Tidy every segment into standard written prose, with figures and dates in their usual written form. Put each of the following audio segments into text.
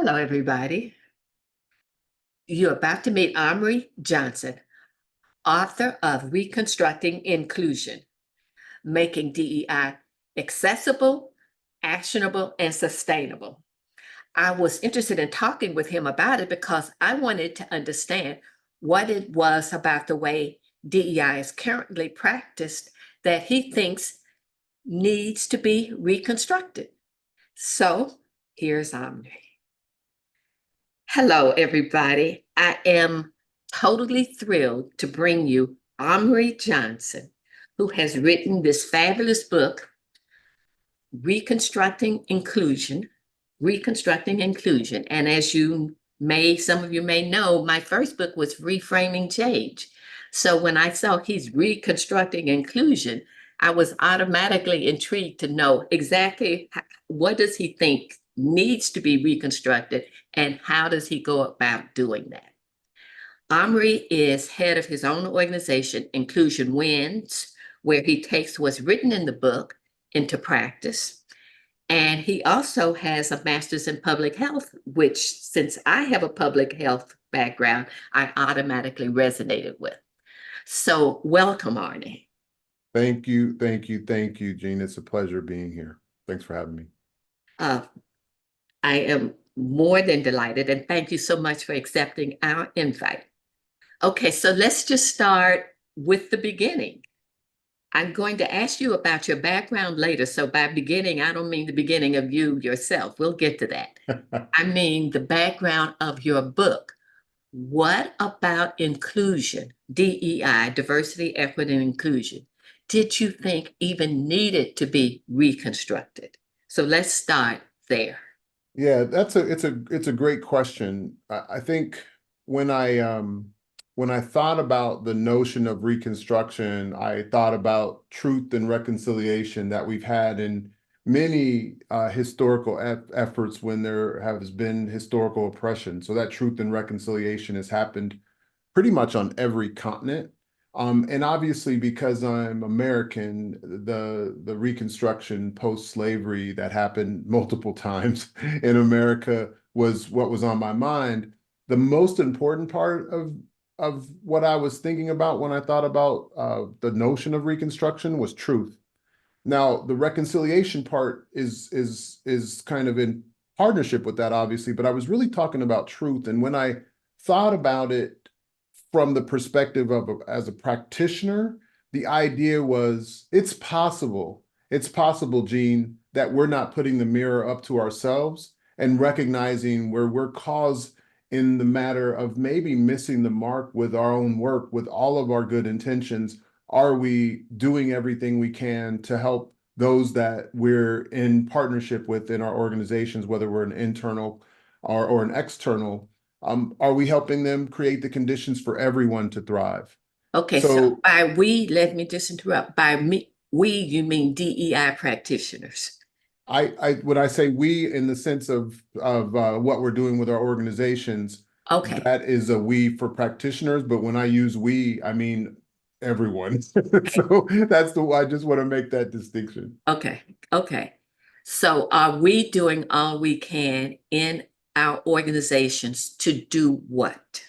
Hello, everybody. You're about to meet Amri Johnson, author of Reconstructing Inclusion, Making DEI Accessible, Actionable, and Sustainable. I was interested in talking with him about it because I wanted to understand what it was about the way DEI is currently practiced that he thinks needs to be reconstructed. So here's Amri. Hello, everybody. I am totally thrilled to bring you Amri Johnson, who has written this fabulous book, Reconstructing Inclusion. Reconstructing Inclusion. And as some of you may know, my first book was Reframing Change. So when I saw he's reconstructing inclusion, I was automatically intrigued to know exactly what does he think needs to be reconstructed and how does he go about doing that. Amri is head of his own organization, Inclusion Wins, where he takes what's written in the book into practice. And he also has a master's in public health, which, since I have a public health background, I automatically resonated with. So welcome, Arnie. Thank you, Jean. It's a pleasure being here. Thanks for having me. I am more than delighted, and thank you so much for accepting our invite. Okay, so let's just start with the beginning. I'm going to ask you about your background later. So by beginning, I don't mean the beginning of you yourself. We'll get to that. I mean the background of your book. What about inclusion, DEI, diversity, equity, and inclusion, did you think even needed to be reconstructed? So let's start there. Yeah, it's a great question. I think when I thought about the notion of reconstruction, I thought about truth and reconciliation that we've had in many historical efforts when there has been historical oppression. So that truth and reconciliation has happened pretty much on every continent. And obviously, because I'm American, the Reconstruction post-slavery that happened multiple times in America was what was on my mind. The most important part of what I was thinking about when I thought about the notion of Reconstruction was truth. Now, the reconciliation part is kind of in partnership with that, obviously, but I was really talking about truth. And when I thought about it from the perspective of as a practitioner, the idea was it's possible, Gene, that we're not putting the mirror up to ourselves and recognizing where we're caused in the matter of maybe missing the mark with our own work, with all of our good intentions. Are we doing everything we can to help those that we're in partnership with in our organizations, whether we're an internal or an external? Are we helping them create the conditions for everyone to thrive? Okay, so by we, let me just interrupt. By me, we, you mean DEI practitioners. When I say we, in the sense of what we're doing with our organizations, okay, that is a we for practitioners. But when I use we, I mean everyone. So that's I just want to make that distinction. Okay. So are we doing all we can in our organizations to do what?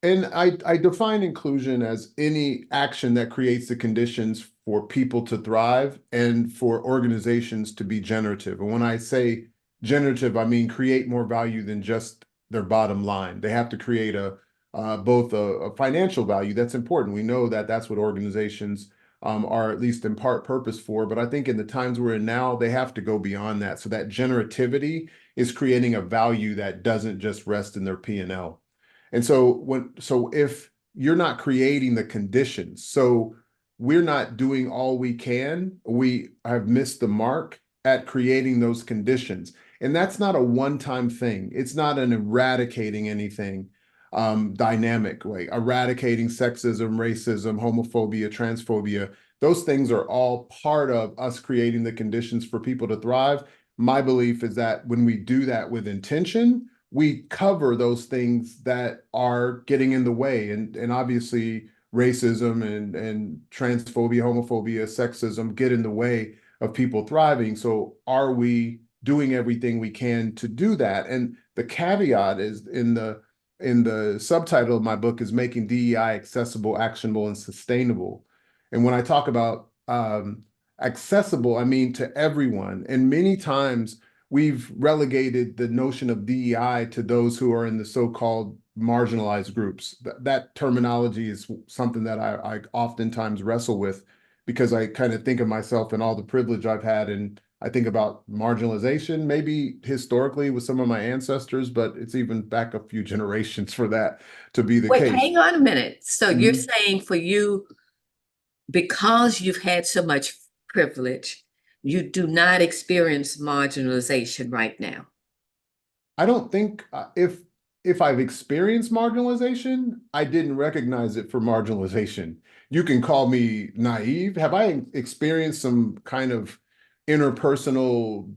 And I define inclusion as any action that creates the conditions for people to thrive and for organizations to be generative. And when I say generative, I mean create more value than just their bottom line. They have to create both a financial value. That's important. We know that that's what organizations are at least in part purpose for. But I think in the times we're in now, they have to go beyond that. So that generativity is creating a value that doesn't just rest in their P&L. And so if you're not creating the conditions, so we're not doing all we can, we have missed the mark at creating those conditions. And that's not a one-time thing. It's not an eradicating anything dynamic way, eradicating sexism, racism, homophobia, transphobia. Those things are all part of us creating the conditions for people to thrive. My belief is that when we do that with intention, we cover those things that are getting in the way. And obviously racism and transphobia, homophobia, sexism get in the way of people thriving. So are we doing everything we can to do that. And the caveat is in the subtitle of my book is making DEI accessible, actionable, and sustainable. And when I talk about accessible, I mean to everyone. And many times we've relegated the notion of DEI to those who are in the so-called marginalized groups. That terminology is something that I oftentimes wrestle with because I kind of think of myself and all the privilege I've had, and I think about marginalization, maybe historically with some of my ancestors, but it's even back a few generations for that to be the Wait, case. hang on a minute. So you're Mhm. saying for you, because you've had so much privilege, you do not experience marginalization right now. I don't think if I've experienced marginalization, I didn't recognize it for marginalization. You can call me naive. Have I experienced some kind of interpersonal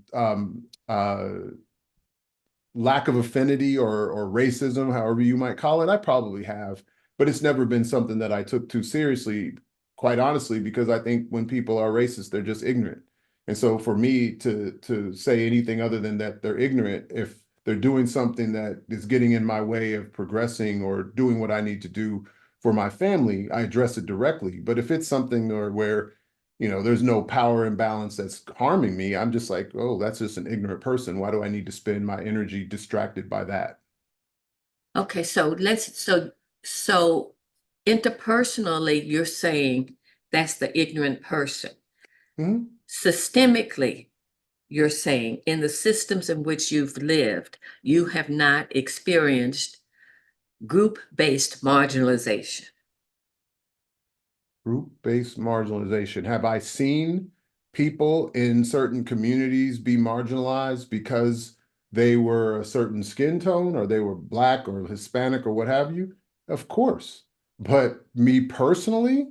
lack of affinity or racism, however you might call it? I probably have, but it's never been something that I took too seriously, quite honestly, because I think when people are racist, they're just ignorant. And so for me to say anything other than that they're ignorant, if they're doing something that is getting in my way of progressing or doing what I need to do for my family, I address it directly. But if it's something where there's no power imbalance that's harming me, I'm just like, oh, that's just an ignorant person. Why do I need to spend my energy distracted by that? Okay, so interpersonally, you're saying that's the ignorant person. Mhm. Systemically, you're saying in the systems in which you've lived, you have not experienced group-based marginalization. Group-based marginalization. Have I seen people in certain communities be marginalized because they were a certain skin tone or they were Black or Hispanic or what have you? Of course. But me personally,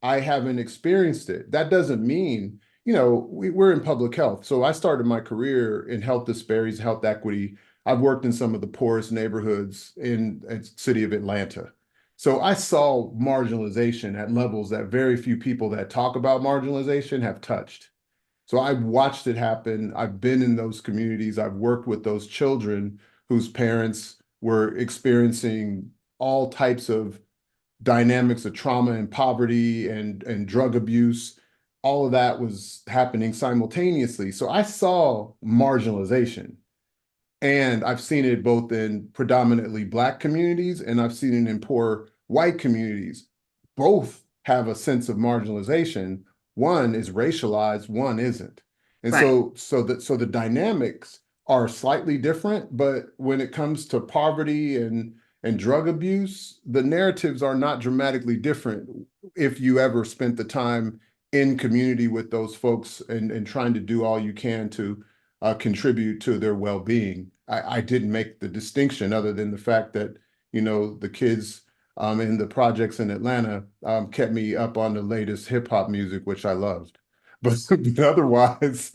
I haven't experienced it. That doesn't mean, we're in public health. So I started my career in health disparities, health equity. I've worked in some of the poorest neighborhoods in the city of Atlanta. So I saw marginalization at levels that very few people that talk about marginalization have touched. So I watched it happen. I've been in those communities. I've worked with those children whose parents were experiencing all types of dynamics of trauma and poverty and drug abuse. All of that was happening simultaneously. So I saw marginalization. And I've seen it both in predominantly Black communities and I've seen it in poor white communities. Both have a sense of marginalization. One is racialized, one isn't. And Right. so the dynamics are slightly different, but when it comes to poverty and drug abuse, the narratives are not dramatically different if you ever spent the time in community with those folks and trying to do all you can to contribute to their well-being. I didn't make the distinction other than the fact that, the kids in the projects in Atlanta kept me up on the latest hip hop music, which I loved. But otherwise,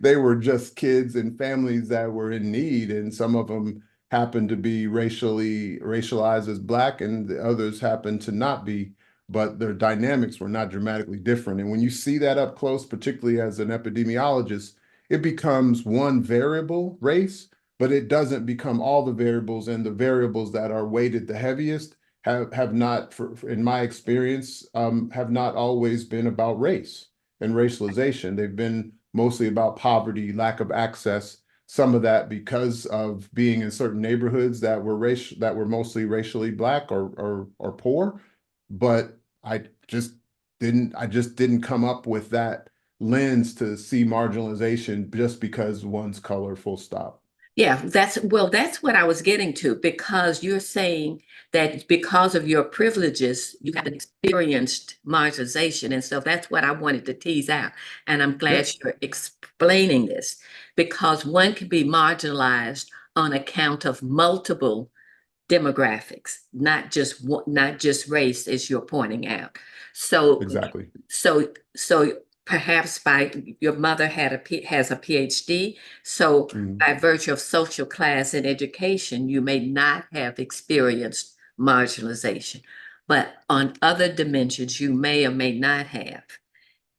they were just kids and families that were in need, and some of them happened to be racialized as Black, and the others happened to not be. But their dynamics were not dramatically different. And when you see that up close, particularly as an epidemiologist, it becomes one variable, race, but it doesn't become all the variables, and the variables that are weighted the heaviest have not, in my experience, have not always been about race and racialization. They've been mostly about poverty, lack of access, some of that because of being in certain neighborhoods that were mostly racially Black or poor. But I just didn't come up with that lens to see marginalization just because one's color, full stop. Yeah, that's what I was getting to, because you're saying that because of your privileges, you haven't experienced marginalization. And so that's what I wanted to tease out. And I'm glad Yep, you're explaining this, because one can be marginalized on account of multiple demographics, not just race, as you're pointing out. So exactly. so perhaps by your mother has a PhD, so Mhm. by virtue of social class and education, you may not have experienced marginalization, but on other dimensions, you may or may not have.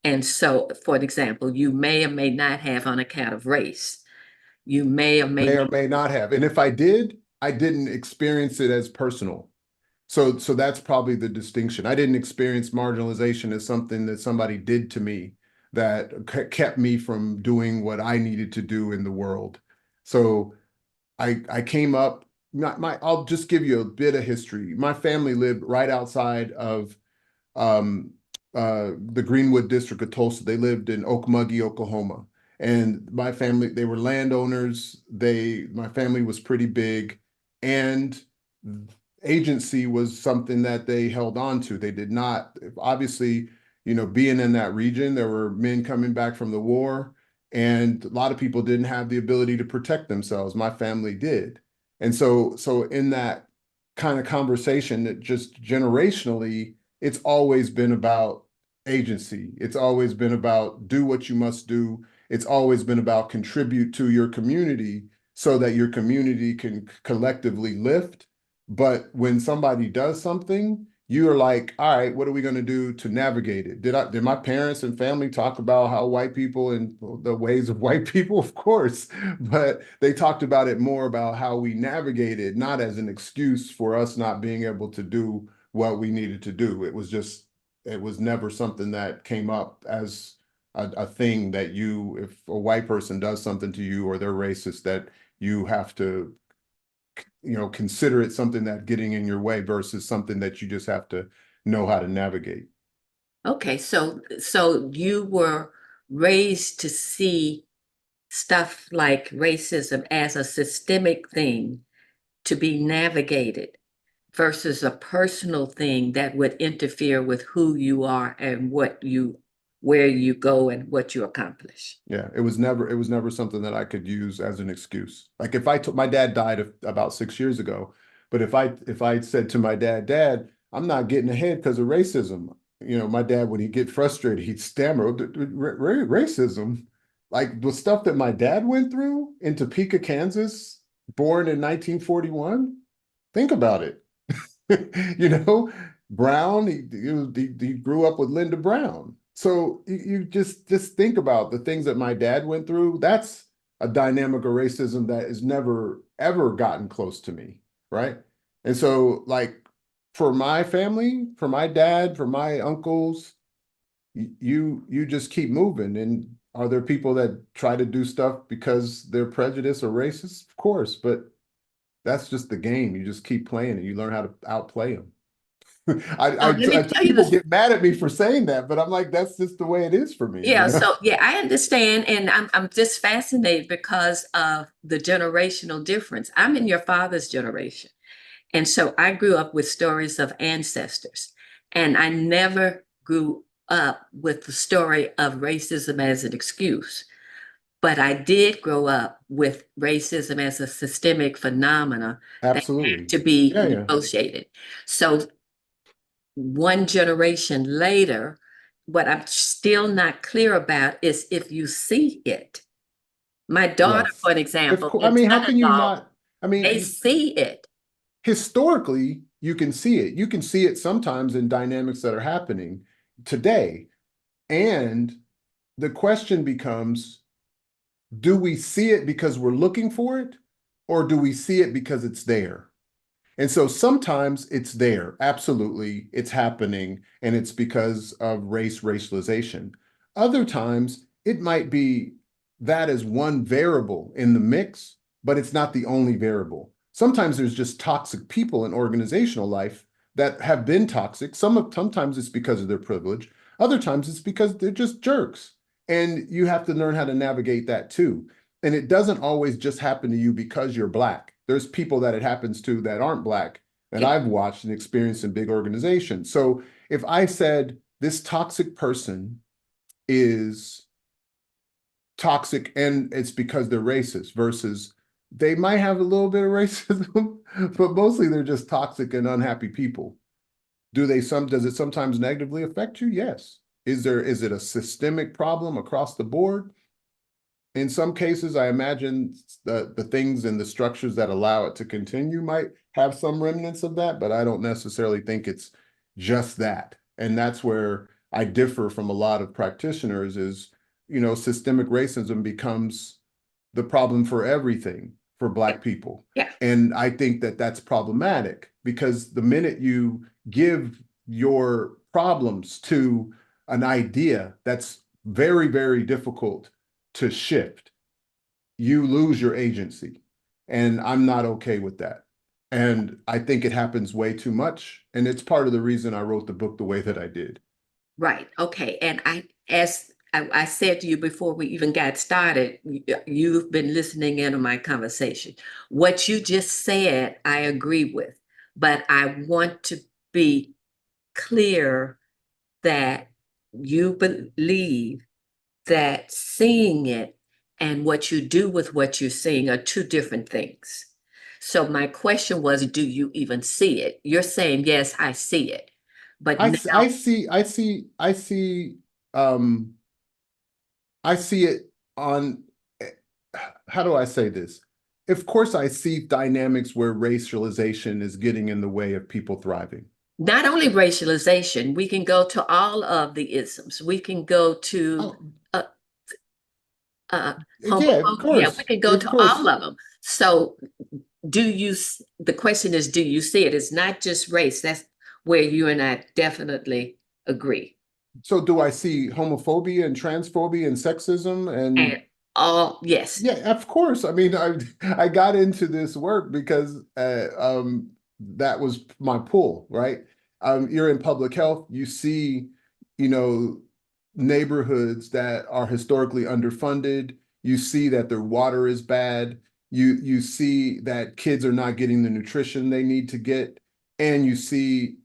And so, for example, you may or may not have on account of race. you may or may May or not. may not have. And if I did, I didn't experience it as personal. So that's probably the distinction. I didn't experience marginalization as something that somebody did to me that kept me from doing what I needed to do in the world. So I came up, I'll just give you a bit of history. My family lived right outside of um, the Greenwood district of Tulsa. They lived in Okmulgee, Oklahoma. And my family, they were landowners. My family was pretty big, and agency was something that they held on to. They did not, obviously, being in that region, there were men coming back from the war, and a lot of people didn't have the ability to protect themselves. My family did. And so in that kind of conversation, that just generationally, it's always been about agency. It's always been about do what you must do. It's always been about contribute to your community so that your community can collectively lift. But when somebody does something, you're like, all right, what are we going to do to navigate it? Did my parents and family talk about how white people and the ways of white people? Of course, but they talked about it more about how we navigate it, not as an excuse for us not being able to do what we needed to do. It was never something that came up as a thing that if a white person does something to you or they're racist, that you have to, consider it something that getting in your way versus something that you just have to know how to navigate. Okay, so you were raised to see stuff like racism as a systemic thing to be navigated versus a personal thing that would interfere with who you are and where you go and what you accomplish. Yeah, it was never something that I could use as an excuse. Like if I took my dad died about 6 years ago, but if I said to my dad, I'm not getting ahead because of racism. My dad, when he'd get frustrated, he'd stammer, Racism. Like the stuff that my dad went through in Topeka, Kansas, born in 1941. Think about it. you know, Brown, he grew up with Linda Brown. So you just think about the things that my dad went through. That's a dynamic of racism that has never ever gotten close to me, right? And so like for my family, for my dad, for my uncles, you just keep moving. And are there people that try to do stuff because they're prejudiced or racist? Of course, but that's just the game. You just keep playing and you learn how to outplay them. So let me tell you People this. get mad at me for saying that, but I'm like, that's just the way it is for me, Yeah, so yeah, I understand, and I'm just fascinated because of the generational difference. I'm in your father's generation, and so I grew up with stories of ancestors, and I never grew up with the story of racism as an excuse. But I did grow up with racism as a systemic phenomena that had Absolutely. to be Yeah, yeah. negotiated. So one generation later, what I'm still not clear about is if you see it. My daughter, Yes. for an Of example, course. I and mean, how can you son-in-law, not? I mean, they see it. historically, you can see it. You can see it sometimes in dynamics that are happening today. And the question becomes, do we see it because we're looking for it, or do we see it because it's there? And so sometimes it's there. Absolutely. It's happening. And it's because of racialization. Other times it might be that is one variable in the mix, but it's not the only variable. Sometimes there's just toxic people in organizational life that have been toxic. Sometimes it's because of their privilege. Other times it's because they're just jerks. And you have to learn how to navigate that too. And it doesn't always just happen to you because you're Black. There's people that it happens to that aren't Black that Yeah. I've watched and experienced in big organizations. So if I said this toxic person is toxic and it's because they're racist versus they might have a little bit of racism, but mostly they're just toxic and unhappy people. Does it sometimes negatively affect you? Yes. Is it a systemic problem across the board? In some cases, I imagine the things and the structures that allow it to continue might have some remnants of that, but I don't necessarily think it's just that. And that's where I differ from a lot of practitioners is, systemic racism becomes the problem for everything for Black people. Yeah. And I think that that's problematic because the minute you give your problems to an idea that's very, very difficult to shift, you lose your agency. And I'm not okay with that. And I think it happens way too much. And it's part of the reason I wrote the book the way that I did. Right. Okay. And as I said to you before we even got started, you've been listening in on my conversation. What you just said, I agree with, but I want to be clear that you believe that seeing it and what you do with what you're seeing are two different things. So my question was, do you even see it? You're saying, yes, I see it. But I, now, s- I see, I see, I see, um, I see it on, how do I say this? Of course, I see dynamics where racialization is getting in the way of people thriving. not only racialization, we can go to all of the isms. We can go to Oh, uh, yeah, of homophobia. Yeah, we course, can go of to all course. of them. So the question is, do you see it? It's not just race. That's where you and I definitely agree. So do I see homophobia and transphobia and sexism and And all, yes. yeah, of course. I mean, I got into this work because that was my pull, right? You're in public health, you see, you know, neighborhoods that are historically underfunded, you see that their water is bad, you see that kids are not getting the nutrition they need to get, and you see,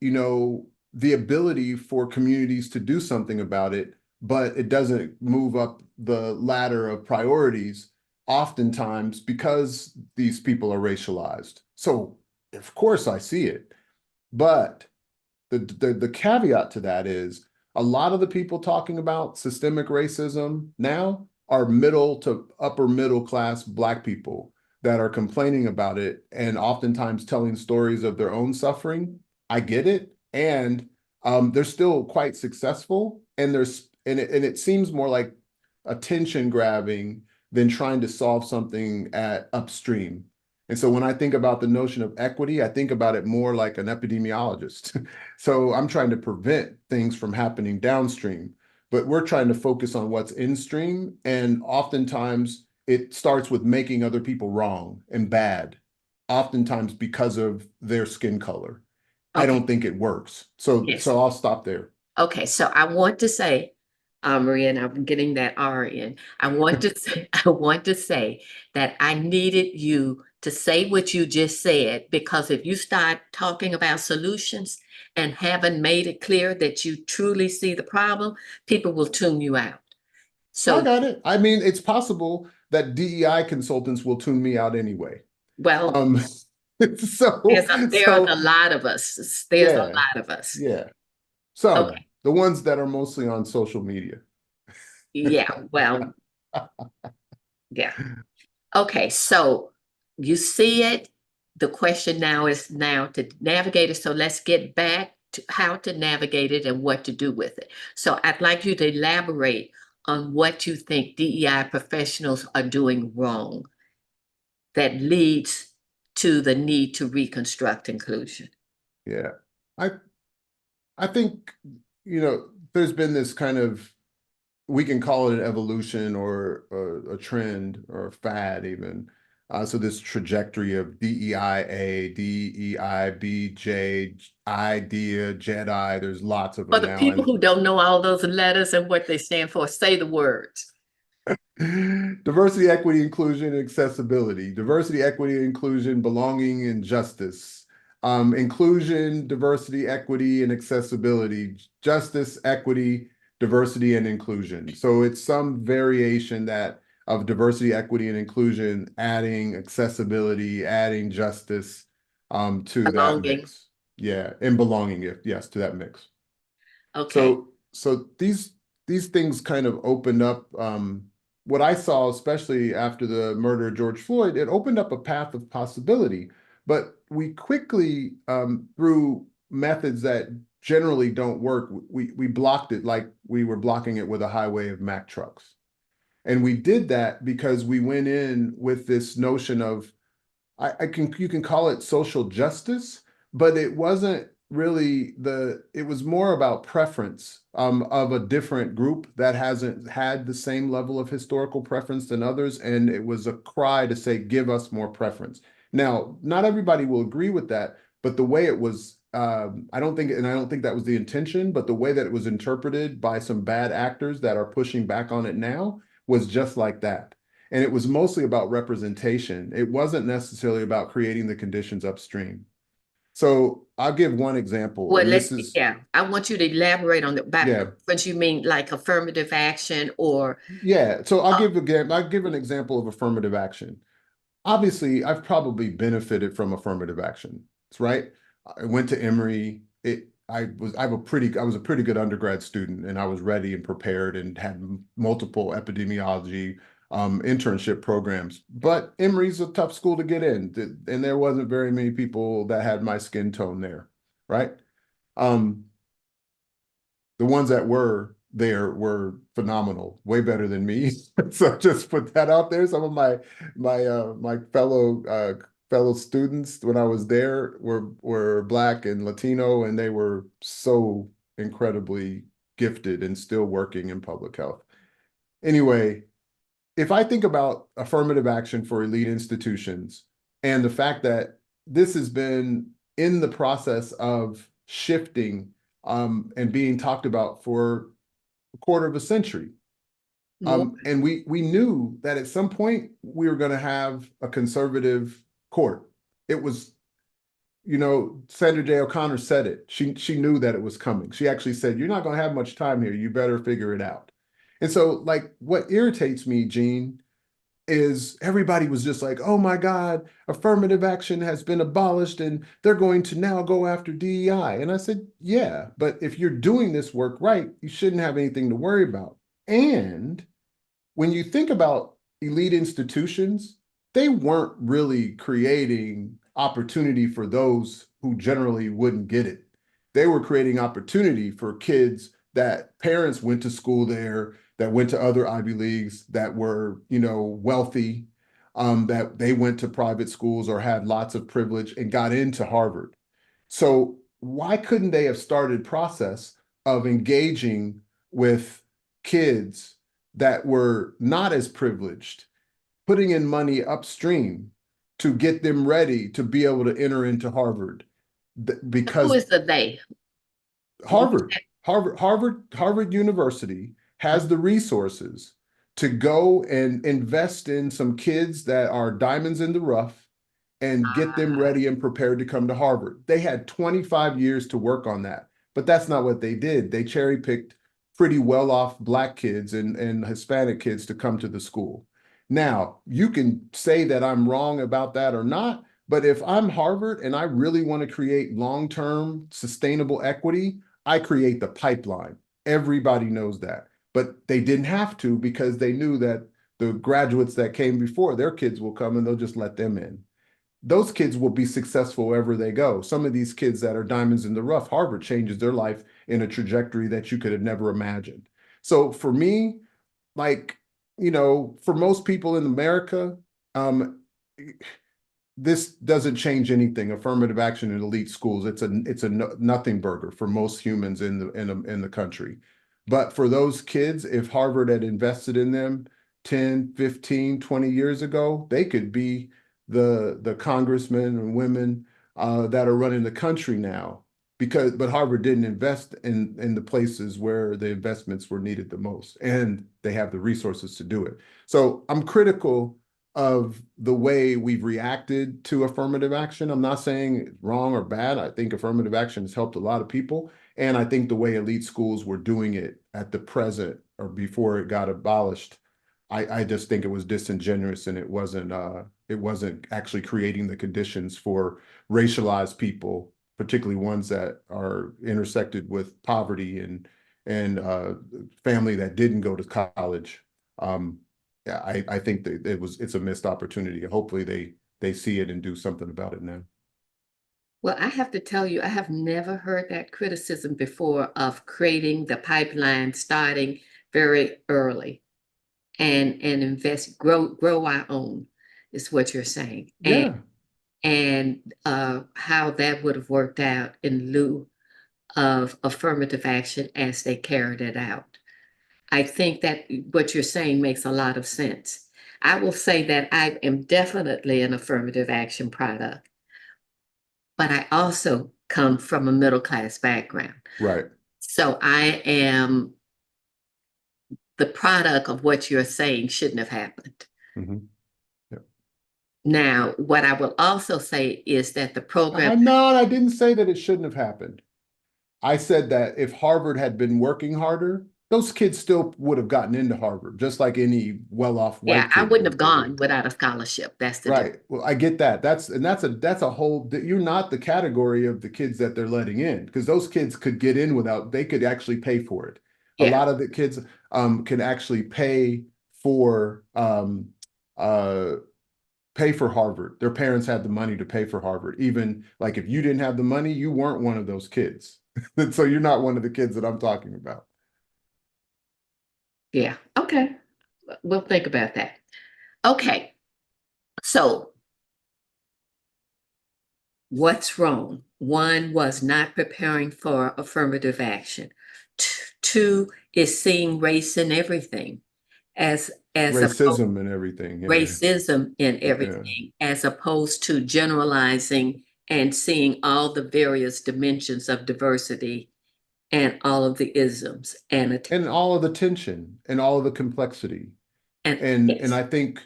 the ability for communities to do something about it, but it doesn't move up the ladder of priorities oftentimes because these people are racialized. So of course I see it, but the caveat to that is a lot of the people talking about systemic racism now are middle to upper middle class Black people that are complaining about it and oftentimes telling stories of their own suffering. I get it, and they're still quite successful, and it seems more like attention grabbing than trying to solve something at upstream. And so when I think about the notion of equity, I think about it more like an epidemiologist. So I'm trying to prevent things from happening downstream, but we're trying to focus on what's instream. And oftentimes it starts with making other people wrong and bad, oftentimes because of their skin color. I Okay. don't think it works. So Yes. so I'll stop there. Okay. So I want to say, Maria, and I'm getting that R in. I want to say, I want to say that I needed you to say what you just said, because if you start talking about solutions and haven't made it clear that you truly see the problem, people will tune you out. I So, got it. I mean, it's possible that DEI consultants will tune me out anyway. well, Um, so there are so a lot of us. There's a yeah, lot of us. yeah. Some, Okay. the ones that are mostly on social media. Yeah. Well, yeah. Okay, so you see it. The question now is now to navigate it. So let's get back to how to navigate it and what to do with it. So I'd like you to elaborate on what you think DEI professionals are doing wrong that leads to the need to reconstruct inclusion. Yeah. I I think, there's been this kind of, we can call it an evolution or a trend or a fad even. So this trajectory of DEIA, DEIBJ, idea, Jedi, there's lots of For them the now. people And who don't know all those letters and what they stand for, say the words. diversity, equity, inclusion, and accessibility. Diversity, equity, inclusion, belonging, and justice. Inclusion, diversity, equity, and accessibility. Justice, equity, diversity, and inclusion. So it's some variation that of diversity, equity, and inclusion, adding accessibility, adding justice to that Belonging. mix. Yeah, and belonging, yes, to that mix. Okay. So these things kind of opened up what I saw, especially after the murder of George Floyd, it opened up a path of possibility. But we quickly, through methods that generally don't work, we blocked it like we were blocking it with a highway of Mack trucks. And we did that because we went in with this notion of, you can call it social justice, but it wasn't really it was more about preference of a different group that hasn't had the same level of historical preference than others. And it was a cry to say, give us more preference. Now, not everybody will agree with that, but the way it was, I don't think that was the intention, but the way that it was interpreted by some bad actors that are pushing back on it now was just like that. And it was mostly about representation. It wasn't necessarily about creating the conditions upstream. So I'll give one example, Well, and this is, yeah, I want you to elaborate on by yeah, what you mean, like affirmative action or, yeah. So uh, I'll give an example of affirmative action. Obviously, I've probably benefited from affirmative action. That's right. I went to Emory. I was a pretty good undergrad student, and I was ready and prepared and had multiple epidemiology internship programs. But Emory's a tough school to get in, and there wasn't very many people that had my skin tone there, right? Um, the ones that were there were phenomenal, way better than me. So just put that out there. Some of my fellow students when I was there were Black and Latino, and they were so incredibly gifted and still working in public health. Anyway, if I think about affirmative action for elite institutions and the fact that this has been in the process of shifting and being talked about for a quarter of a century. more. And we knew that at some point we were going to have a conservative court. It was, Sandra Day O'Connor said it. She knew that it was coming. She actually said, "You're not going to have much time here. You better figure it out." And so, like, what irritates me, Gene, is everybody was just like, "Oh my God, affirmative action has been abolished and they're going to now go after DEI." And I said, "Yeah, but if you're doing this work right, you shouldn't have anything to worry about." And when you think about elite institutions, they weren't really creating opportunity for those who generally wouldn't get it. They were creating opportunity for kids that parents went to school there, that went to other Ivy Leagues, that were, wealthy, that they went to private schools or had lots of privilege and got into Harvard. So why couldn't they have started process of engaging with kids that were not as privileged, putting in money upstream to get them ready to be able to enter into Harvard? Who Because is the they? Harvard University has the resources to go and invest in some kids that are diamonds in the rough and get them Ah, ready and prepared to come to Harvard. They had 25 years to work on that, but that's not what they did. They cherry picked pretty well off Black kids and Hispanic kids to come to the school. Now, you can say that I'm wrong about that or not, but if I'm Harvard and I really want to create long-term sustainable equity, I create the pipeline. Everybody knows that. But they didn't have to because they knew that the graduates that came before, their kids will come and they'll just let them in. Those kids will be successful wherever they go. Some of these kids that are diamonds in the rough, Harvard changes their life in a trajectory that you could have never imagined. So for me, like, for most people in America, um, this doesn't change anything. Affirmative action in elite schools, it's a nothing burger for most humans in the country. But for those kids, if Harvard had invested in them 10, 15, 20 years ago, they could be the congressmen and women that are running the country now. But Harvard didn't invest in the places where the investments were needed the most, and they have the resources to do it. So I'm critical of the way we've reacted to affirmative action. I'm not saying it's wrong or bad. I think affirmative action has helped a lot of people. And I think the way elite schools were doing it at the present or before it got abolished, I just think it was disingenuous, and it wasn't actually creating the conditions for racialized people, particularly ones that are intersected with poverty and family that didn't go to college. Um, yeah, I think that it's a missed opportunity. Hopefully they see it and do something about it now. well, I have to tell you, I have never heard that criticism before of creating the pipeline starting very early. and invest, grow our own, is what you're saying. Yeah. And how that would have worked out in lieu of affirmative action as they carried it out. I think that what you're saying makes a lot of sense. I will say that I am definitely an affirmative action product, but I also come from a middle class background. Right. So I am the product of what you're saying shouldn't have happened. Mm-hmm. Yeah. Now, what I will also say is that the program, I didn't say that it shouldn't have happened. I said that if Harvard had been working harder, those kids still would have gotten into Harvard, just like any well-off yeah, white I kid wouldn't have would gone have. without a scholarship. That's the difference. Right. Well, I get that. That's a whole, you're not the category of the kids that they're letting in, because those kids could get in without, they could actually pay for it. A Yeah. lot of the kids can actually for uh pay for Harvard. Their parents had the money to pay for Harvard. Even like if you didn't have the money, you weren't one of those kids. So you're not one of the kids that I'm talking about. Yeah. Okay. We'll think about that. Okay. So what's wrong? One was not preparing for affirmative action. Two is seeing race in everything as a Racism and everything. Yeah. racism in Yeah. everything, as opposed to generalizing and seeing all the various dimensions of diversity and all of the isms And all of the tension and all of the complexity. And yes. I think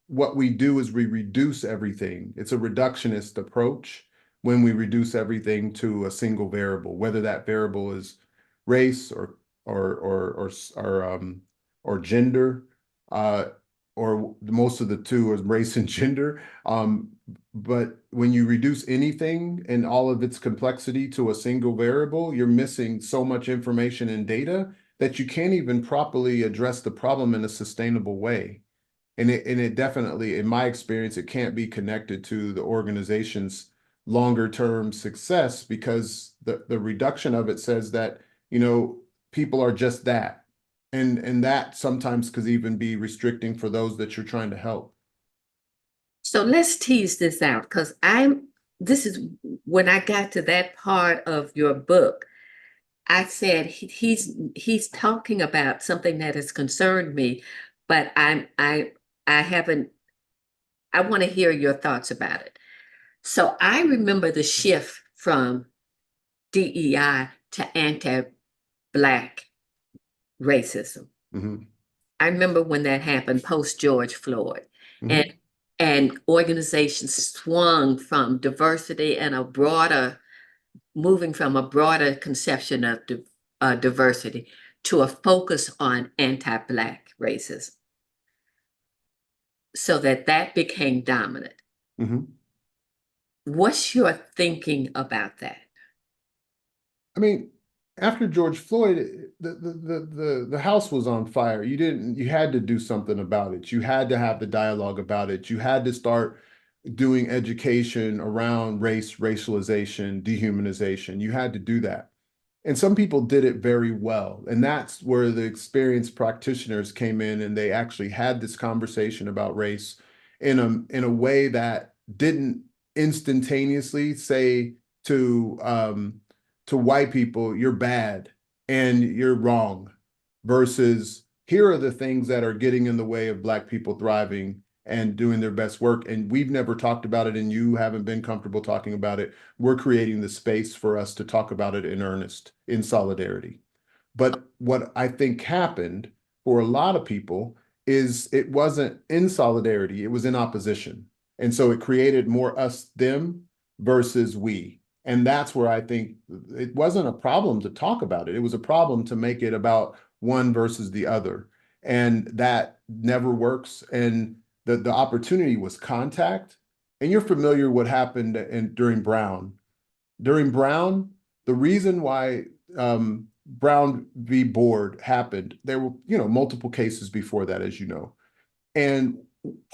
what we do is we reduce everything. It's a reductionist approach when we reduce everything to a single variable, whether that variable is race or gender, uh, or most of the two is race and gender. But when you reduce anything and all of its complexity to a single variable, you're missing so much information and data that you can't even properly address the problem in a sustainable way. And it definitely, in my experience, it can't be connected to the organization's longer term success, because the reduction of it says that, people are just that. And that sometimes could even be restricting for those that you're trying to help. So let's tease this out, because this is when I got to that part of your book, I said he's talking about something that has concerned me, but I haven't, I want to hear your thoughts about it. So I remember the shift from DEI to anti-Black racism. Mm-hmm. I remember when that happened post George Floyd, and Mm-hmm. and organizations swung from diversity and moving from a broader conception of diversity to a focus on anti-Black racism, so that became dominant. Mm-hmm. What's your thinking about that? I mean, after George Floyd, the house was on fire. You had to do something about it. You had to have the dialogue about it. You had to start doing education around race, racialization, dehumanization. You had to do that. And some people did it very well. And that's where the experienced practitioners came in, and they actually had this conversation about race in a way that didn't instantaneously say to white people, you're bad and you're wrong, versus here are the things that are getting in the way of Black people thriving and doing their best work. And we've never talked about it, and you haven't been comfortable talking about it. We're creating the space for us to talk about it in earnest, in solidarity. But what I think happened for a lot of people is it wasn't in solidarity, it was in opposition. And so it created more us, them versus we. And that's where I think it wasn't a problem to talk about it. It was a problem to make it about one versus the other. And that never works. And the opportunity was contact. And you're familiar what happened during Brown. During Brown, the reason why Brown v. Board happened, there were, multiple cases before that, as you know. And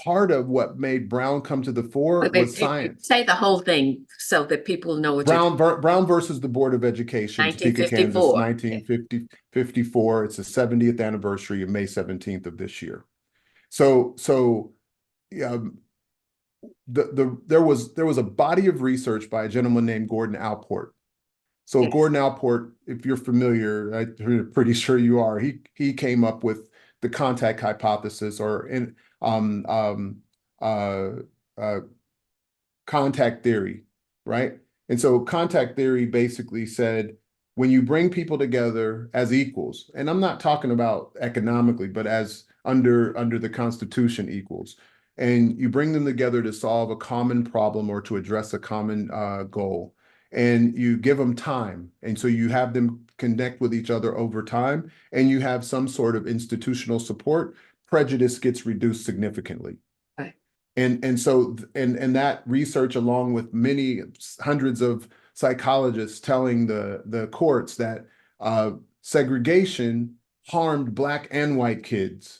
part of what made Brown come to the fore was science. Say the whole thing so that people know what Brown versus the Board of Education, Topeka, Kansas, 1954. Okay. 1954. It's the 70th anniversary of May 17th of this year. So um, there was a body of research by a gentleman named Gordon Allport. So Yes. Gordon Allport, if you're familiar, I'm pretty sure you are. He came up with the contact hypothesis, or in uh, uh, contact theory, right? And so contact theory basically said when you bring people together as equals, and I'm not talking about economically, but as under the Constitution equals, and you bring them together to solve a common problem or to address a common goal, and you give them time, and so you have them connect with each other over time, and you have some sort of institutional support, prejudice gets reduced significantly. Right. And that research, along with many hundreds of psychologists telling the courts that segregation harmed Black and white kids.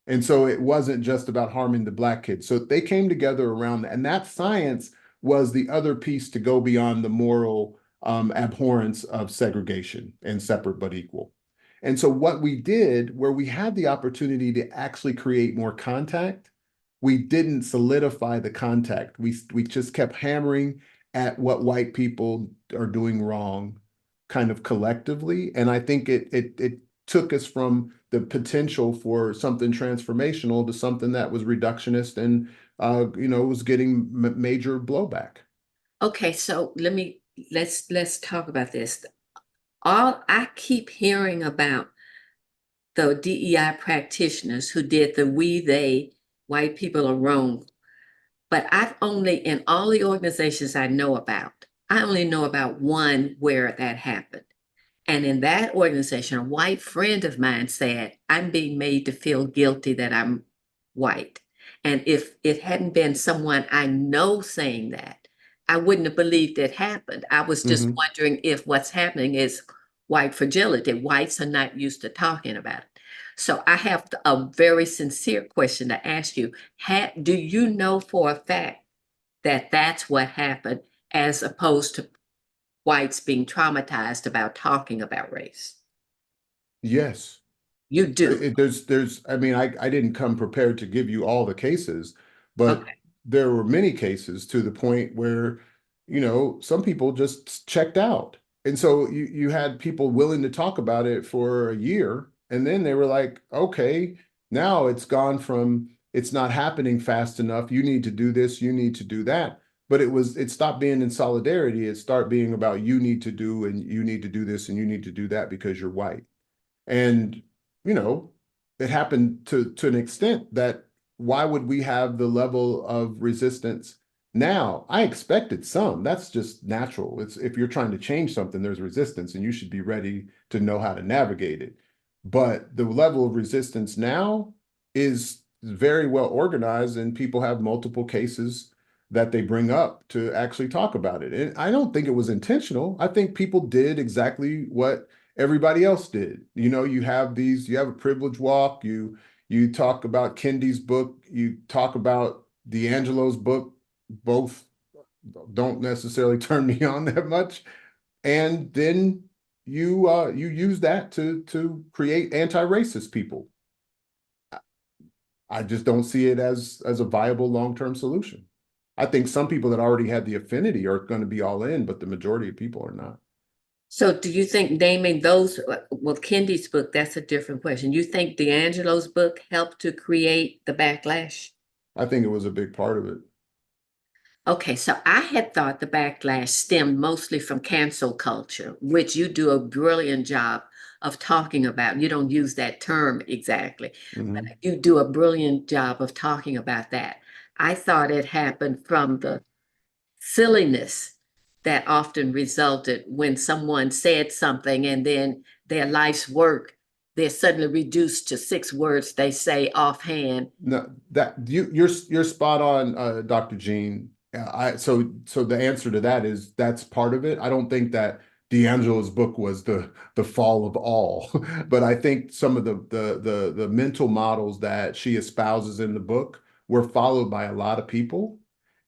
And so it wasn't just about harming the Black kids. So they came together around that. And that science was the other piece to go beyond the moral abhorrence of segregation and separate but equal. And so what we did, where we had the opportunity to actually create more contact, we didn't solidify the contact. We just kept hammering at what white people are doing wrong, kind of collectively. And I think it took us from the potential for something transformational to something that was reductionist and was getting major blowback. Okay, so let's talk about this. All I keep hearing about the DEI practitioners who did the we, they, white people are wrong. But I've only, in all the organizations I know about, I only know about one where that happened. And in that organization, a white friend of mine said, I'm being made to feel guilty that I'm white. And if it hadn't been someone I know saying that, I wouldn't have believed it happened. I was just Mhm. wondering if what's happening is white fragility. Whites are not used to talking about it. So I have a very sincere question to ask you. Do you know for a fact that that's what happened as opposed to whites being traumatized about talking about race? Yes. You do. I mean, I didn't come prepared to give you all the cases, but Okay. there were many cases to the point where, some people just checked out. And so you had people willing to talk about it for a year, and then they were like, okay, now it's gone from it's not happening fast enough. You need to do this, you need to do that. But it stopped being in solidarity. It started being about you need to do and you need to do this and you need to do that because you're white. And, you know, it happened to an extent that why would we have the level of resistance now? I expected some. That's just natural. It's if you're trying to change something, there's resistance and you should be ready to know how to navigate it. But the level of resistance now is very well organized and people have multiple cases that they bring up to actually talk about it. And I don't think it was intentional. I think people did exactly what everybody else did. You have a privilege walk, you talk about Kendi's book, you talk about D'Angelo's book, both don't necessarily turn me on that much. And then you use that to create anti-racist people. I just don't see it as a viable long-term solution. I think some people that already had the affinity are going to be all in, but the majority of people are not. So do you think naming those, well, Kendi's book, that's a different question. You think D'Angelo's book helped to create the backlash? I think it was a big part of it. Okay, so I had thought the backlash stemmed mostly from cancel culture, which you do a brilliant job of talking about. You don't use that term exactly, but Mhm. you do a brilliant job of talking about that. I thought it happened from the silliness that often resulted when someone said something and then their life's work, they're suddenly reduced to 6 words they say offhand. No, that you're spot on, Dr. Jean. So the answer to that is that's part of it. I don't think that D'Angelo's book was the fall of all, but I think some of the mental models that she espouses in the book were followed by a lot of people,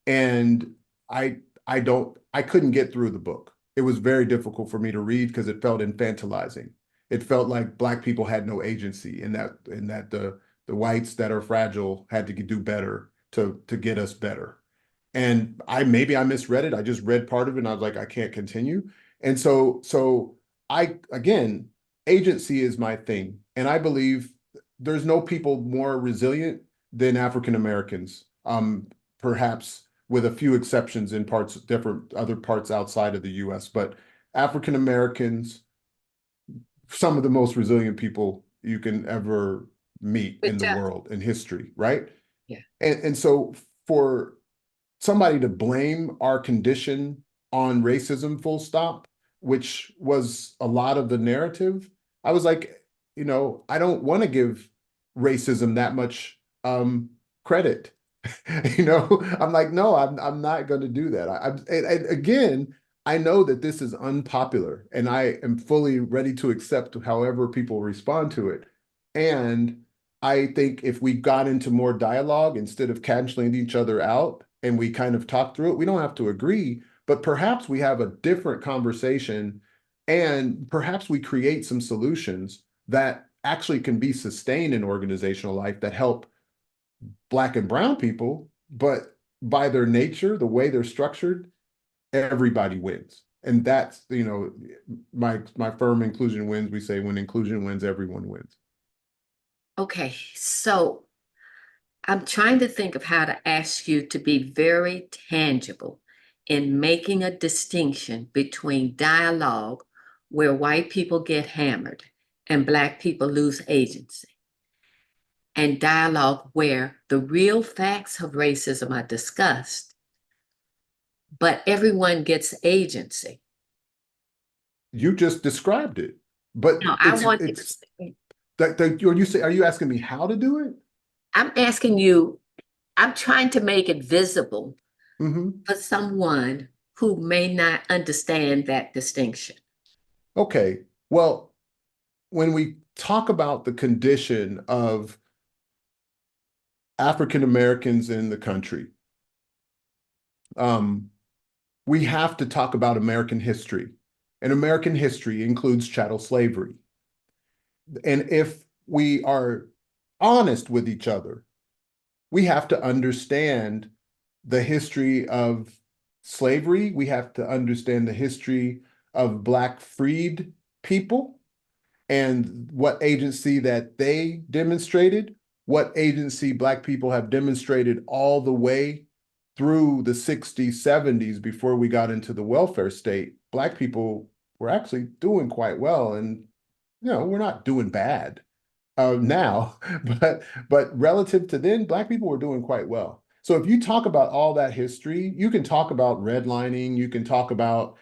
and I I couldn't get through the book. It was very difficult for me to read because it felt infantilizing. It felt like Black people had no agency, and that the the whites that are fragile had to do better to get us better. And maybe I misread it. I just read part of it and I was like, I can't continue. And so again, agency is my thing. And I believe there's no people more resilient than African Americans, perhaps with a few exceptions in different other parts outside of the US. But African Americans, some of the most resilient people you can ever meet in the world in history, right? Yeah. And so for somebody to blame our condition on racism, full stop, which was a lot of the narrative, I was like, I don't want to give racism that much credit. I'm like, no, I'm not going to do that. Again, I know that this is unpopular and I am fully ready to accept however people respond to it. And I think if we got into more dialogue instead of canceling each other out and we kind of talk through it, we don't have to agree, but perhaps we have a different conversation and perhaps we create some solutions that actually can be sustained in organizational life that help Black and brown people, but by their nature, the way they're structured, everybody wins. And that's, my firm inclusion wins. We say when inclusion wins, everyone wins. Okay, so I'm trying to think of how to ask you to be very tangible in making a distinction between dialogue where white people get hammered and Black people lose agency, and dialogue where the real facts of racism are discussed, but everyone gets agency. You just described it, but No, I it's want are you asking me how to do it? I'm asking you, I'm trying to make it visible Mm-hmm. for someone who may not understand that distinction. Okay. Well, when we talk about the condition of African Americans in the country, we have to talk about American history. And American history includes chattel slavery. And if we are honest with each other, we have to understand the history of slavery. We have to understand the history of Black freed people and what agency that they demonstrated, what agency Black people have demonstrated all the way through the 60s, 70s, before we got into the welfare state. Black people were actually doing quite well. And, we're not doing bad now, but relative to then, Black people were doing quite well. So if you talk about all that history, you can talk about redlining, you can talk about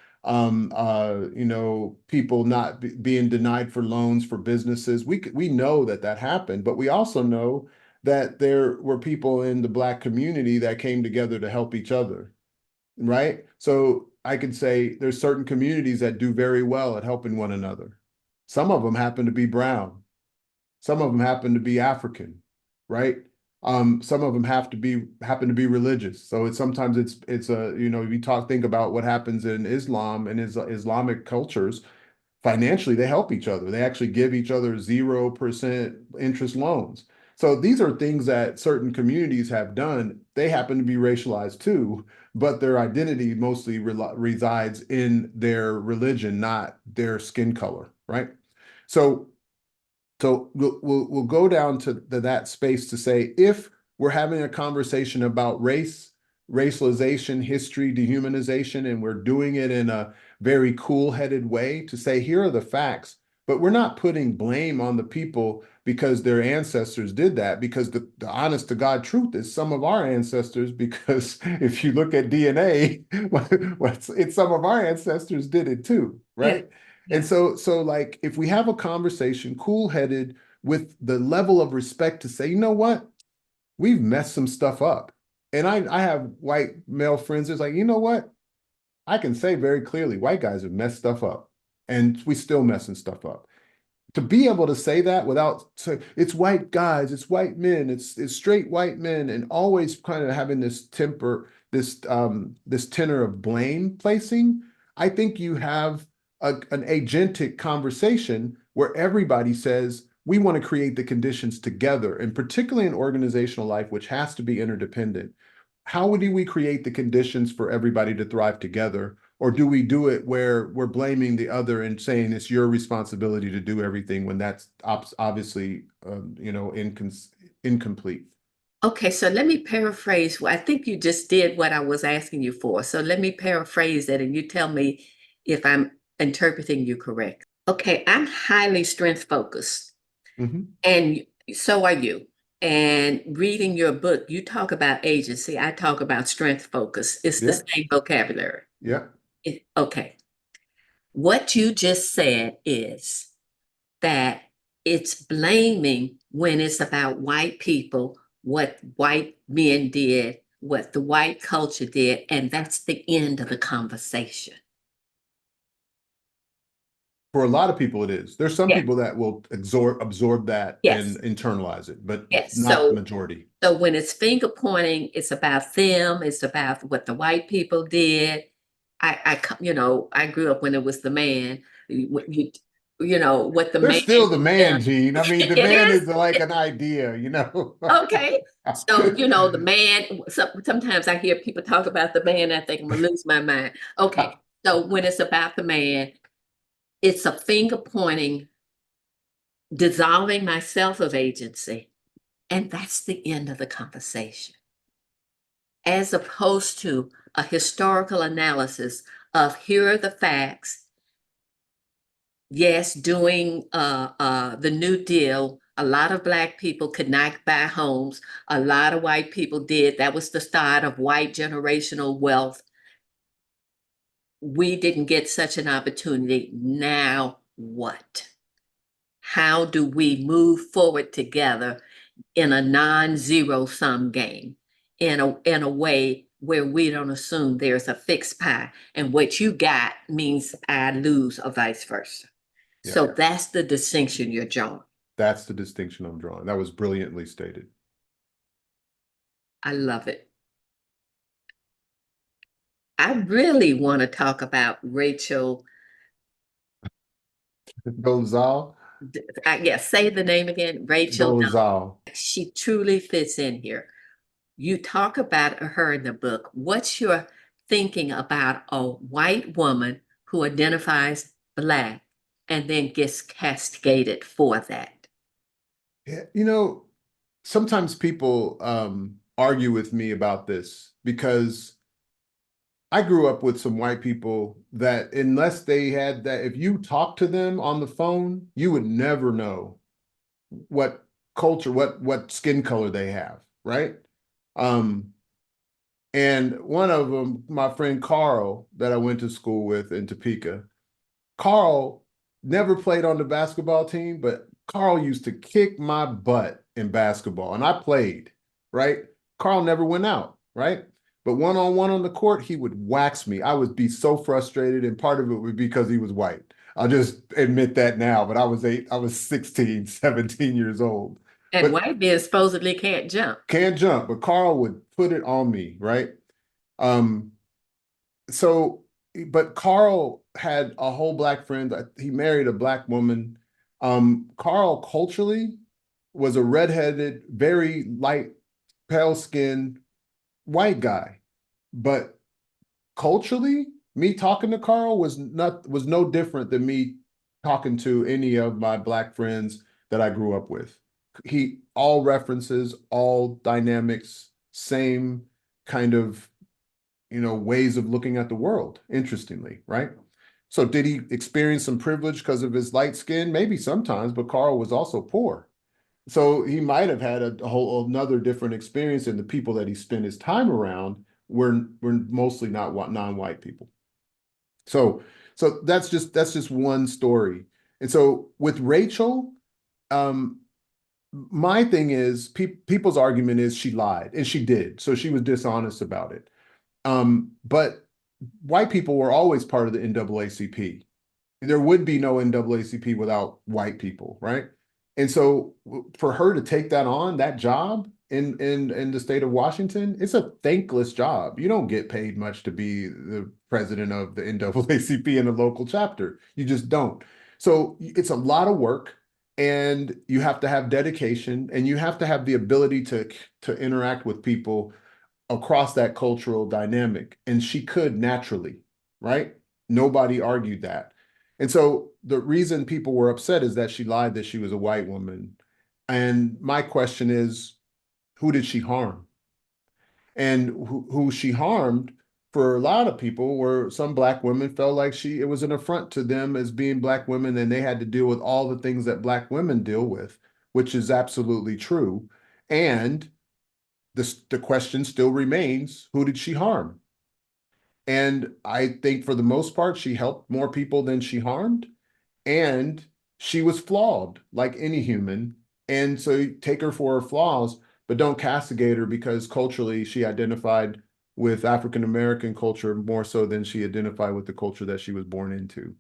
people not being denied for loans for businesses. We know that happened, but we also know that there were people in the Black community that came together to help each other, right? So I could say there's certain communities that do very well at helping one another. Some of them happen to be brown. Some of them happen to be African, right? Some of them happen to be religious. So sometimes it's a, you think about what happens in Islam and Islamic cultures. Financially, they help each other. They actually give each other 0% interest loans. So these are things that certain communities have done. They happen to be racialized too, but their identity mostly resides in their religion, not their skin color, right? So we'll go down to that space to say, if we're having a conversation about race, racialization, history, dehumanization, and we're doing it in a very cool-headed way to say, here are the facts, but we're not putting blame on the people because their ancestors did that, because the honest to God truth is some of our ancestors, because if you look at DNA, it's some of our ancestors did it too, right? Yeah. And so like, if we have a conversation cool-headed with the level of respect to say, you know what, we've messed some stuff up. And I have white male friends that's like, you know what, I can say very clearly, white guys have messed stuff up and we still messing stuff up. To be able to say that without it's white guys, it's white men, it's straight white men, and always kind of having this this tenor of blame placing, I think you have an agentic conversation where everybody says we want to create the conditions together, and particularly in organizational life, which has to be interdependent. How do we create the conditions for everybody to thrive together? Or do we do it where we're blaming the other and saying it's your responsibility to do everything when that's obviously, incomplete? Okay, so let me paraphrase. I think you just did what I was asking you for. So let me paraphrase it and you tell me if I'm interpreting you correct. Okay, I'm highly strength focused, Mhm. and so are you. And reading your book, you talk about agency, I talk about strength focus. It's the Yeah, same vocabulary. yeah. Okay. What you just said is that it's blaming when it's about white people, what white men did, what the white culture did, and that's the end of the conversation. For a lot of people, it is. There's some Yeah. people that will absorb that and Yes. internalize it, but Yes. not the majority. So when it's finger pointing, it's about them, it's about what the white people did. I grew up when it was the man. What the They're man still the done. man, Gene. I mean, the It man is. is like an idea. Okay. So, the man, sometimes I hear people talk about the man, I think I'm gonna lose my mind. Okay. So when it's about the man, it's a finger pointing, dissolving myself of agency, and that's the end of the conversation. As opposed to a historical analysis of here are the facts. Yes, doing the New Deal, a lot of Black people could not buy homes. A lot of white people did. That was the start of white generational wealth. We didn't get such an opportunity. Now what? How do we move forward together in a non-zero sum game, in a way where we don't assume there's a fixed pie and what you got means I lose or vice versa. Yeah, So that's the distinction you're drawing. that's the distinction I'm drawing. That was brilliantly stated. I love it. I really want to talk about Rachel. Dolezal, Say the name again. Rachel. Dolezal. She truly fits in here. You talk about her in the book. What's your thinking about a white woman who identifies Black and then gets castigated for that? Yeah, sometimes people argue with me about this because I grew up with some white people that unless they had that, if you talk to them on the phone, you would never know what culture, what skin color they have, right? Um, and one of them, my friend Carl, that I went to school with in Topeka, Carl never played on the basketball team, but Carl used to kick my butt in basketball, and I played, right? Carl never went out, right? But one on the court, he would wax me. I would be so frustrated, and part of it would be because he was white. I'll just admit that now, but I was 16, 17 years old. And But white men supposedly can't jump. can't jump, but Carl would put it on me, right? Um, so, but Carl had a whole Black friend. He married a Black woman. Carl culturally was a redheaded, very light, pale skinned white guy. But culturally, me talking to Carl was no different than me talking to any of my Black friends that I grew up with. He all references, all dynamics, same kind of ways of looking at the world, interestingly, right? So did he experience some privilege because of his light skin? Maybe sometimes, but Carl was also poor. So he might have had a whole another different experience, and the people that he spent his time around were mostly not non-white people. So that's just one story. And so with Rachel, um, my thing is people's argument is she lied, and she did. So she was dishonest about it. But white people were always part of the NAACP. There would be no NAACP without white people, right? And so for her to take that on, that job in the state of Washington, it's a thankless job. You don't get paid much to be the president of the NAACP in a local chapter. You just don't. So it's a lot of work. and you have to have dedication, and you have to have the ability to interact with people across that cultural dynamic. And she could naturally, right? Nobody argued that. And so the reason people were upset is that she lied that she was a white woman. And my question is, who did she harm? And who she harmed, for a lot of people, were some Black women felt like it was an affront to them as being Black women, and they had to deal with all the things that Black women deal with, which is absolutely true. And the question still remains, who did she harm? And I think for the most part, she helped more people than she harmed. And she was flawed like any human. And so you take her for her flaws, but don't castigate her because culturally she identified with African American culture more so than she identified with the culture that she was born into.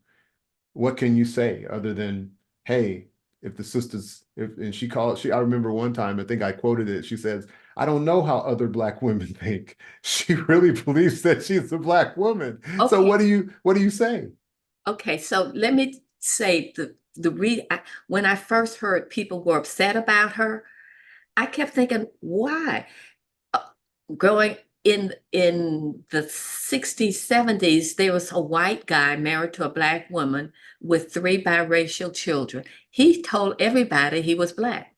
What can you say other than, hey, if the sisters, if and I remember one time, I think I quoted it, she says, I don't know how other Black women think. She really believes that she's a Black woman. So Okay. what do you say? Okay, so let me say when I first heard people were upset about her, I kept thinking, why? Uh, Growing in the 60s, 70s, there was a white guy married to a Black woman with 3 biracial children. He told everybody he was Black.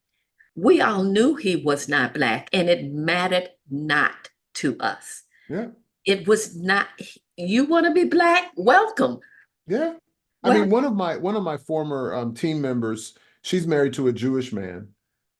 We all knew he was not Black, and it mattered not to us. Yeah. It was not, you want to be Black? Welcome. Yeah. I Well, mean, one of my former team members, she's married to a Jewish man,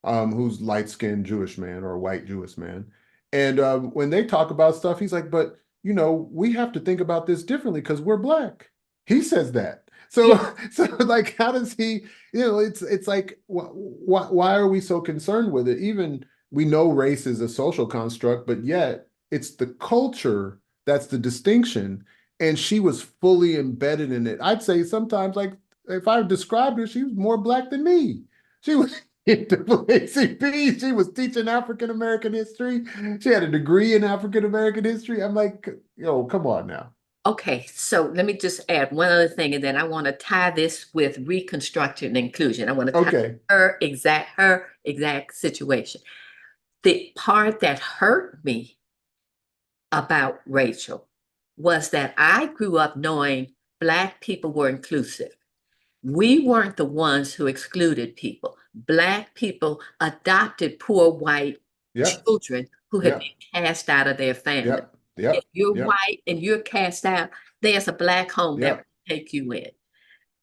who's light-skinned Jewish man or a white Jewish man. And when they talk about stuff, he's like, but we have to think about this differently because we're Black. He says that. So yeah, so like how does he, it's like why are we so concerned with it? Even we know race is a social construct, but yet it's the culture that's the distinction, and she was fully embedded in it. I'd say sometimes, like, if I described her, she was more Black than me. She was in ACP. She was teaching African American history. She had a degree in African American history. I'm like, come on now. okay, so let me just add one other thing, and then I want to tie this with reconstruction inclusion. I want to tie Okay. her exact situation. The part that hurt me about Rachel was that I grew up knowing Black people were inclusive. We weren't the ones who excluded people. Black people adopted poor white Yep. children who had Yep. been cast out of their family. Yep. If Yep. you're Yep. white and you're cast out, there's a Black home that Yep. will take you in.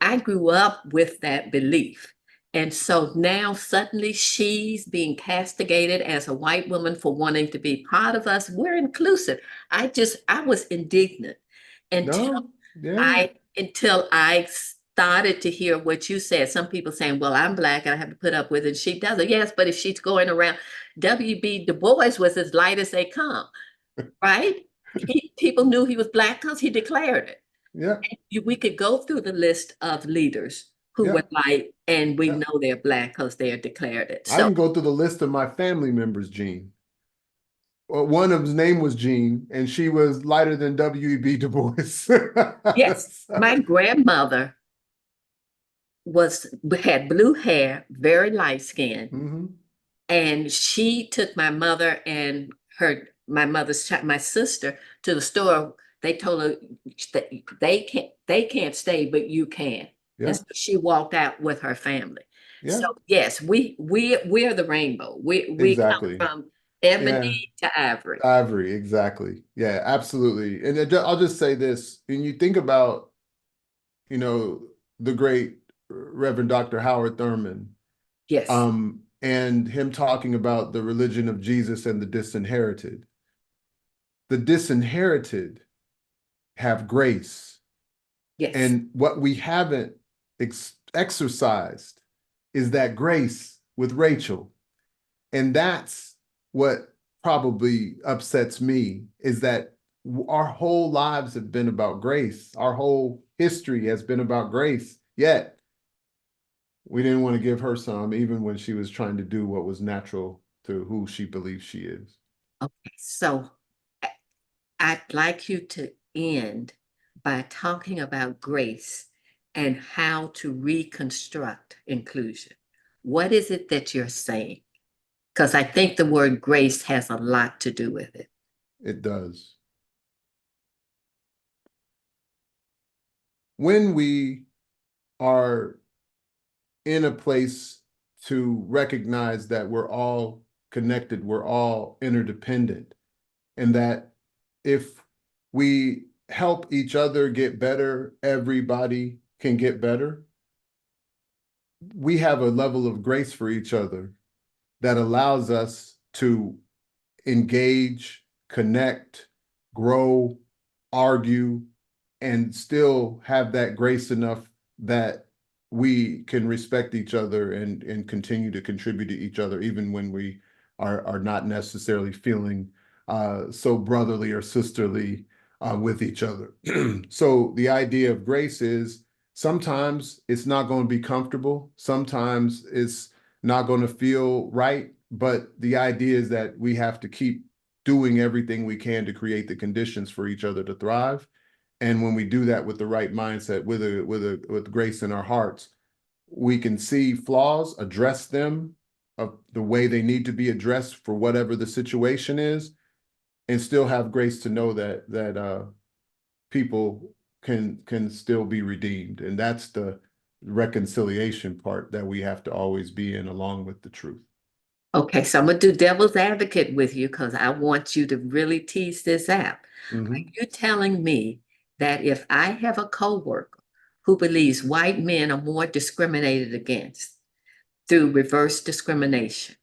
I grew up with that belief. And so now suddenly she's being castigated as a white woman for wanting to be part of us. We're inclusive. I was indignant until No. Yeah. I started to hear what you said. Some people saying, well, I'm Black and I have to put up with it. She doesn't. Yes, but if she's going around, W.B. Du Bois was as light as they come, right? People knew he was Black because he declared it. Yeah. We could go through the list of leaders who were Yeah. light, and we Yeah. know they're Black because they are declared it. I So can go through the list of my family members, Gene. Well, one of his name was Jean, and she was lighter than W.E.B. Du Bois. yes, my grandmother had blue hair, very light skinned, Mhm. and she took my mother and my sister to the store. They told her that they can't stay, but you can. And Yeah, so she walked out with her family. So yeah, yes, we're the rainbow. We come exactly. from Yeah, ebony to ivory. Ivory, exactly. Yeah, absolutely. And I'll just say this: when you think about, you know, the great Reverend Dr. Howard Thurman, Yes, and him talking about the religion of Jesus and the disinherited. The disinherited have grace. yes. And what we haven't exercised is that grace with Rachel. And that's what probably upsets me, is that our whole lives have been about grace. Our whole history has been about grace. Yet we didn't want to give her some, even when she was trying to do what was natural to who she believes she is. Okay, so I'd like you to end by talking about grace and how to reconstruct inclusion. What is it that you're saying? Because I think the word grace has a lot to do with it. It does. When we are in a place to recognize that we're all connected, we're all interdependent, and that if we help each other get better, everybody can get better. We have a level of grace for each other that allows us to engage, connect, grow, argue, and still have that grace enough that we can respect each other and continue to contribute to each other, even when we are not necessarily feeling so brotherly or sisterly with each other. So the idea of grace is sometimes it's not going to be comfortable. Sometimes it's not going to feel right. But the idea is that we have to keep doing everything we can to create the conditions for each other to thrive. And when we do that with the right mindset, with grace in our hearts, we can see flaws, address them of the way they need to be addressed for whatever the situation is, and still have grace to know that people can still be redeemed. And that's the reconciliation part that we have to always be in, along with the truth. Okay, so I'm gonna do devil's advocate with you because I want you to really tease this out. Are Mhm. you telling me that if I have a coworker who believes white men are more discriminated against through reverse discrimination,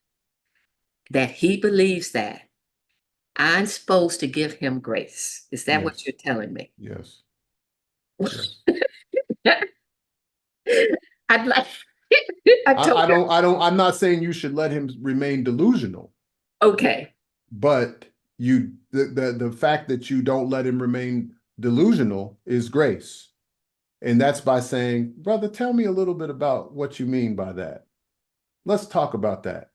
that he believes that I'm supposed to give him grace? Is that what Yes, you're telling me? yes, yes. I'd like, I told you, I'm not saying you should let him remain delusional, okay, but the fact that you don't let him remain delusional is grace. And that's by saying, brother, tell me a little bit about what you mean by that. Let's talk about that.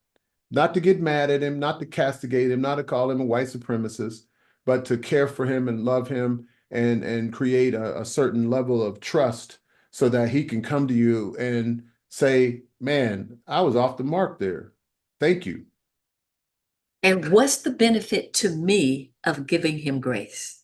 Not to get mad at him, not to castigate him, not to call him a white supremacist, but to care for him and love him and create a certain level of trust so that he can come to you and say, man, I was off the mark there. Thank you. and what's the benefit to me of giving him grace?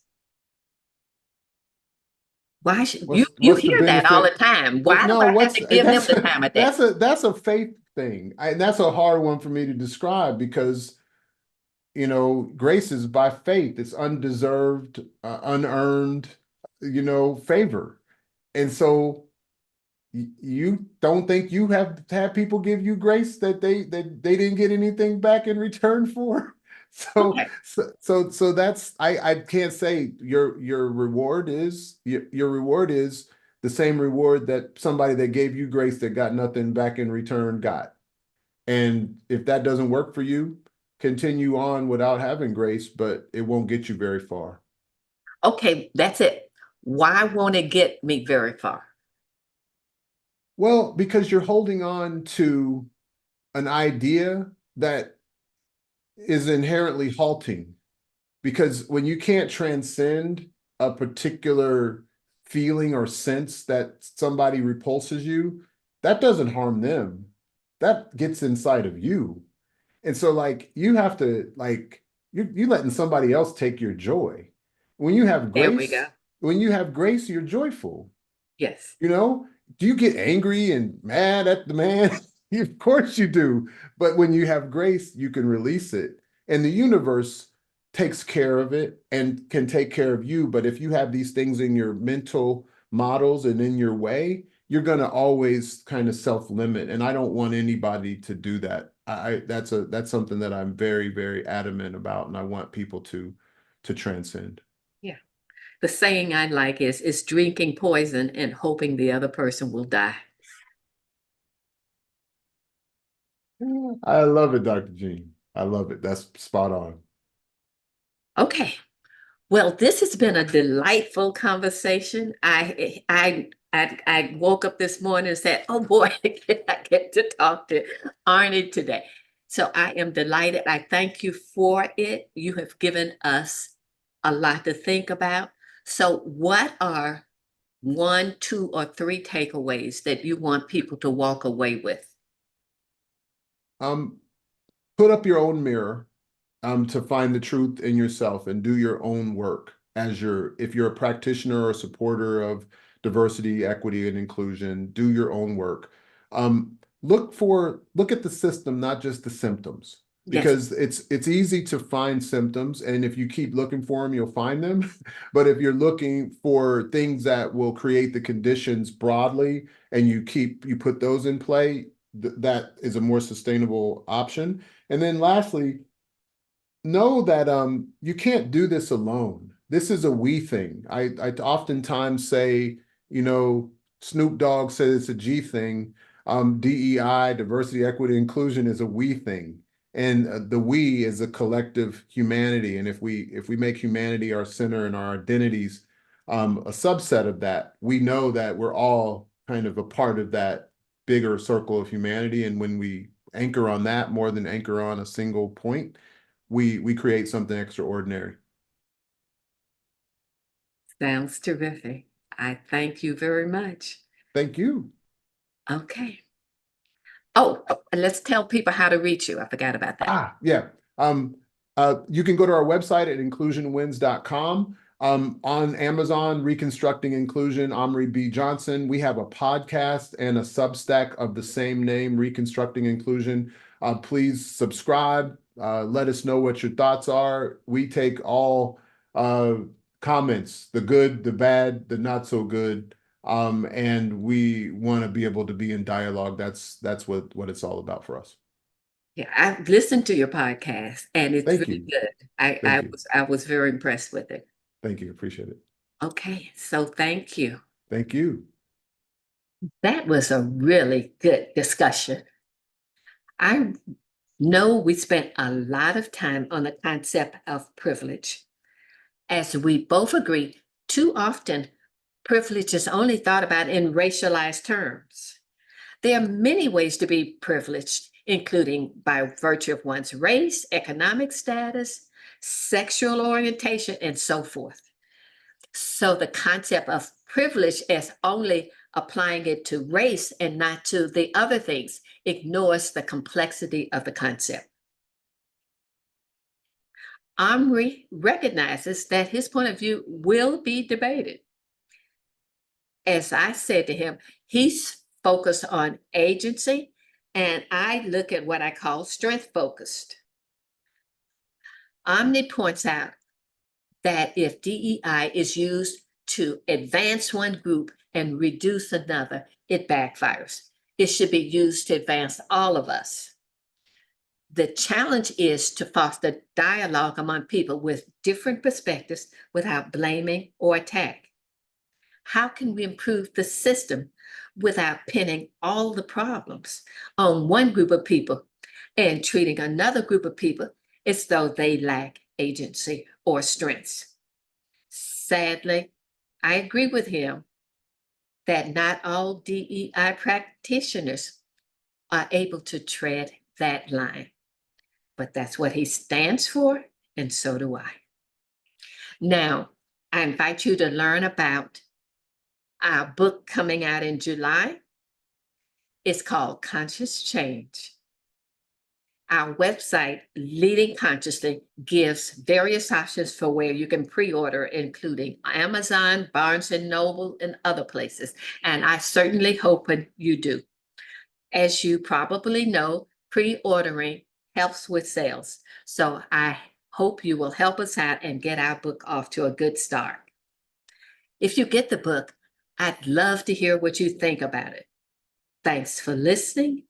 Why should you What's the hear that all the benefit? time? Well, Why do no, I have what's to give him that's the time of day? that's a faith thing. And that's a hard one for me to describe because grace is by faith. It's undeserved, unearned, favor. And so you don't think you have had people give you grace that they didn't get anything back in return for? So Okay. so that's I can't say your reward is your reward is the same reward that somebody that gave you grace that got nothing back in return got. And if that doesn't work for you, continue on without having grace, but it won't get you very far. Okay, that's it. Why won't it get me very far? Well, because you're holding on to an idea that is inherently halting. Because when you can't transcend a particular feeling or sense that somebody repulses you, that doesn't harm them. That gets inside of you. And so like you have to like you letting somebody else take your joy. When you have There we go. grace, when you have grace, you're joyful. Yes. You know, do you get angry and mad at the man? Of course you do. But when you have grace, you can release it. And the universe takes care of it and can take care of you. But if you have these things in your mental models and in your way, you're going to always kind of self-limit. And I don't want anybody to do that. That's something that I'm very, very adamant about. And I want people to transcend. Yeah. The saying I like is drinking poison and hoping the other person will die. I love it, Dr. Jean. I love it. That's spot on. Okay. Well, this has been a delightful conversation. I woke up this morning and said, "Oh boy, I get to talk to Arnie today." So I am delighted. I thank you for it. You have given us a lot to think about. So, what are one, two, or three takeaways that you want people to walk away with? Put up your own mirror to find the truth in yourself and do your own work if you're a practitioner or a supporter of diversity, equity, and inclusion, do your own work. Look at the system, not just the symptoms, Yes, because it's easy to find symptoms, and if you keep looking for them, you'll find them. But if you're looking for things that will create the conditions broadly, and you put those in play, that is a more sustainable option. And then lastly, know that you can't do this alone. This is a we thing. I oftentimes say, Snoop Dogg says it's a G thing. DEI, diversity, equity, inclusion is a we thing. And the we is a collective humanity. And if we make humanity our center and our identities a subset of that, we know that we're all kind of a part of that bigger circle of humanity. And when we anchor on that more than anchor on a single point, we create something extraordinary. sounds terrific. I thank you very much. Thank you. Okay. Oh, and let's tell people how to reach you. I forgot about that. Yeah. You can go to our website at inclusionwins.com. On Amazon, Reconstructing Inclusion, Amri B. Johnson. We have a podcast and a Substack of the same name, Reconstructing Inclusion. Please subscribe. Let us know what your thoughts are. We take all comments, the good, the bad, the not so good. And we want to be able to be in dialogue. That's what it's all about for us. Yeah, I've listened to your podcast and it's Thank really you. good. I Thank you. I was very impressed with it. Thank you. Appreciate it. Okay, so thank you. Thank you. That was a really good discussion. I know we spent a lot of time on the concept of privilege. As we both agree, too often privilege is only thought about in racialized terms. There are many ways to be privileged, including by virtue of one's race, economic status, sexual orientation, and so forth. So the concept of privilege as only applying it to race and not to the other things ignores the complexity of the concept. Omri recognizes that his point of view will be debated. As I said to him, he's focused on agency, and I look at what I call strength focused. Omni points out that if DEI is used to advance one group and reduce another, it backfires. It should be used to advance all of us. The challenge is to foster dialogue among people with different perspectives without blaming or attack. How can we improve the system without pinning all the problems on one group of people and treating another group of people as though they lack agency or strengths? Sadly, I agree with him that not all DEI practitioners are able to tread that line, but that's what he stands for, and so do I. Now, I invite you to learn about our book coming out in July. It's called Conscious Change. Our website, Leading Consciously, gives various options for where you can pre-order, including Amazon, Barnes and Noble, and other places. And I certainly hope you do. As you probably know, pre-ordering helps with sales. So I hope you will help us out and get our book off to a good start. If you get the book, I'd love to hear what you think about it. Thanks for listening,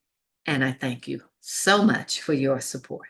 and I thank you so much for your support.